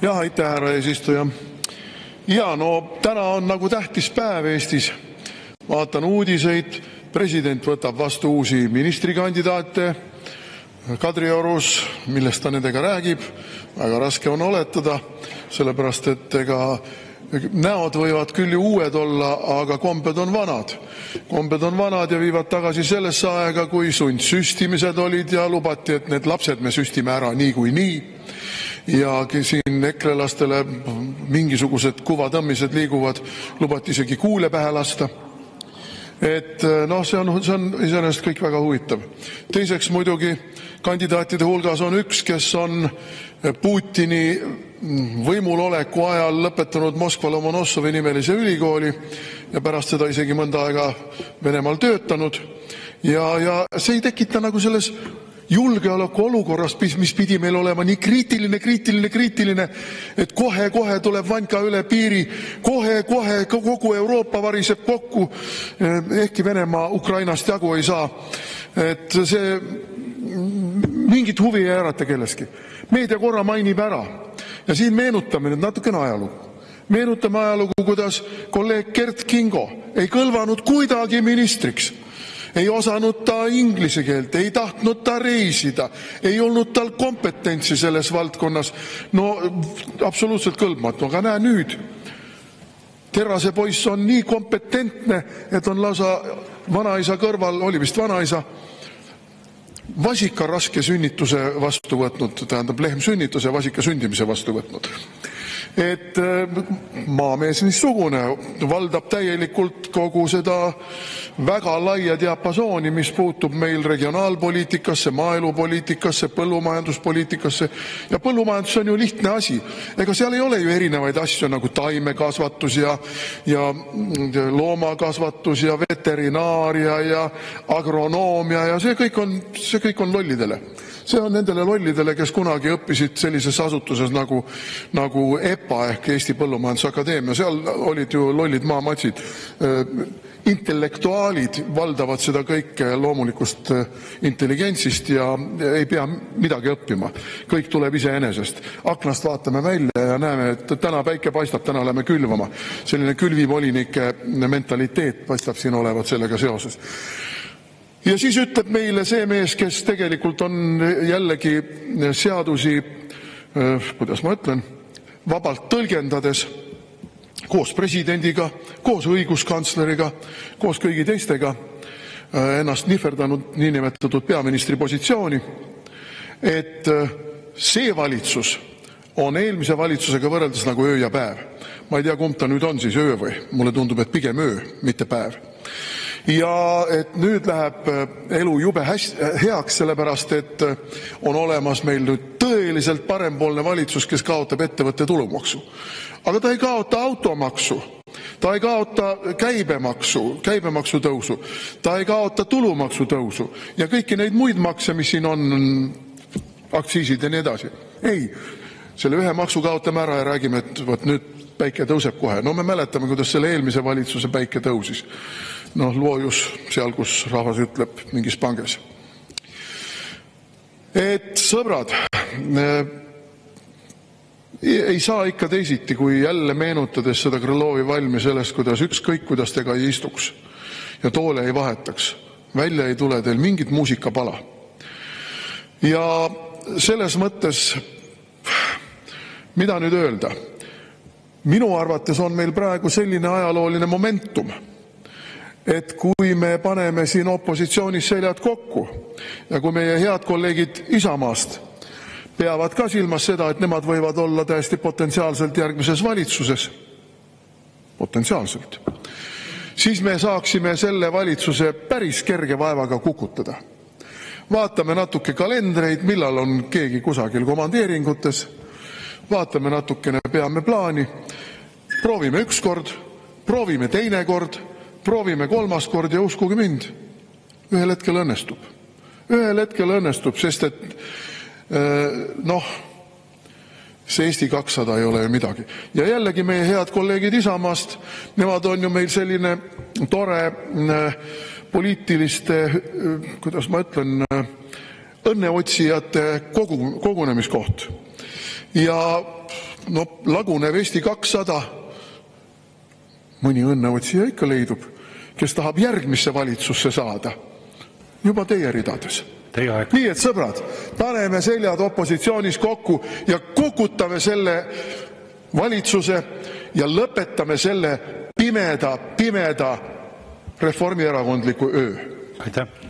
Jah, aitäh, härra eesistuja. Ja no täna on nagu tähtis päev Eestis. Vaatan uudiseid, president võtab vastu uusi ministrikandidaate Kadriorus, millest ta nendega räägib. Väga raske on oletada, sellepärast et ega näod võivad küll ju uued olla, aga kombed on vanad. Kombed on vanad ja viivad tagasi sellesse aega, kui sundsüstimised olid ja lubati, et need lapsed me süstime ära nii kui nii. Ja siin ekrelastele mingisugused kuvatõmmised liiguvad, lubati isegi kuule pähe lasta. Et noh, see on iseenesest kõik väga huvitav. Teiseks muidugi kandidaatide hulgas on üks, kes on Putini võimuloleku ajal lõpetanud Moskva Lomonossovi nimelise ülikooli ja pärast seda isegi mõnda aega Venemaal töötanud. Ja see ei tekita nagu selles julgeoleku olukorras, mis pidi meil olema nii kriitiline, et kohe tuleb Vanka üle piiri, kohe kogu Euroopa variseb kokku, ehkki Venemaa Ukrainast jagu ei saa. Et see mingit huvi ei ärata kelleski. Meedia korra mainib ära ja siin meenutame nüüd natukene ajalugu. Meenutame ajalugu, kuidas kolleeg Kert Kingo ei kõlvanud kuidagi ministriks. Ei osanud ta inglise keelt, ei tahtnud ta reisida, ei olnud tal kompetentsi selles valdkonnas. No absoluutselt kõlbmatu, aga näe nüüd. Terrase poiss on nii kompetentne, et on lausa vanaisa kõrval, oli vist vanaisa, vasika raske sünnituse vastu võtnud, tähendab lehmsünnituse vasika sündimise vastu võtnud. Et maamees niisugune valdab täielikult kogu seda väga laia diapasooni, mis puutub meil regionaalpoliitikasse, maaelupoliitikasse, põllumajanduspoliitikasse. Ja põllumajandus on ju lihtne asi. Ega seal ei ole ju erinevaid asju nagu taimekasvatus ja loomakasvatus ja veterinaaria ja agronoomia ja see kõik on lollidele. See on nendele lollidele, kes kunagi õppisid sellises asutuses nagu EPA ehk Eesti Põllumajandusakadeemia. Seal olid ju lollid maamatsid. Intellektuaalid valdavad seda kõike loomulikust intelligentsist ja ei pea midagi õppima. Kõik tuleb iseenesest. Aknast vaatame välja ja näeme, et täna päike paistab, täna läheme külvama. Selline külvivolinike mentaliteet paistab siin olevat sellega seoses. Ja siis ütleb meile see mees, kes tegelikult on jällegi seadusi, kuidas ma ütlen, vabalt tõlgendades, koos presidendiga, koos õiguskantsleriga, koos kõigi teistega ennast nihverdanud niinimetatud peaministri positsiooni, et see valitsus on eelmise valitsusega võrreldes nagu öö ja päev. Ma ei tea, kumb ta nüüd on siis öö või. Mulle tundub, et pigem öö, mitte päev. Ja et nüüd läheb elu jube heaks, sellepärast et on olemas meil nüüd tõeliselt parempoolne valitsus, kes kaotab ettevõtte tulumaksu. Aga ta ei kaota automaksu, ta ei kaota käibemaksu tõusu, ta ei kaota tulumaksu tõusu ja kõiki neid muid makse, mis siin on, aktsiisid ja nii edasi. Ei, selle ühe maksu kaotame ära ja räägime, et võt nüüd päike tõuseb kohe. No me mäletame, kuidas selle eelmise valitsuse päike tõusis. Noh, loojus seal, kus rahvas ütleb mingis panges. Et sõbrad, ei saa ikka teisiti, kui jälle meenutades seda Krõlovi valmi sellest, kuidas te ka ei istuks ja toole ei vahetaks. Välja ei tule teil mingit muusikapala. Ja selles mõttes, mida nüüd öelda? Minu arvates on meil praegu selline ajalooline momentum, et kui me paneme siin opositsioonis seljad kokku ja kui meie head kolleegid Isamaast peavad ka silmas seda, et nemad võivad olla täiesti potentsiaalselt järgmises valitsuses, potentsiaalselt, siis me saaksime selle valitsuse päris kerge vaevaga kukutada. Vaatame natuke kalendreid, millal on keegi kusagil komandeeringutes, vaatame natukene, peame plaani, proovime üks kord, proovime teine kord, proovime kolmas kord ja uskuge mind, ühel hetkel õnnestub. Ühel hetkel õnnestub, sest et see Eesti 200 ei ole ju midagi. Ja jällegi meie head kolleegid Isamaast, nemad on ju meil selline tore poliitiliste, kuidas ma ütlen, õnneotsijate kogunemiskoht. Ja lagunev Eesti 200, mõni õnneotsija ikka leidub, kes tahab järgmisse valitsusse saada, juba teie ridades. Nii et sõbrad, paneme seljad opositsioonis kokku ja kukutame selle valitsuse ja lõpetame selle pimeda reformierakondliku öö. Aitäh!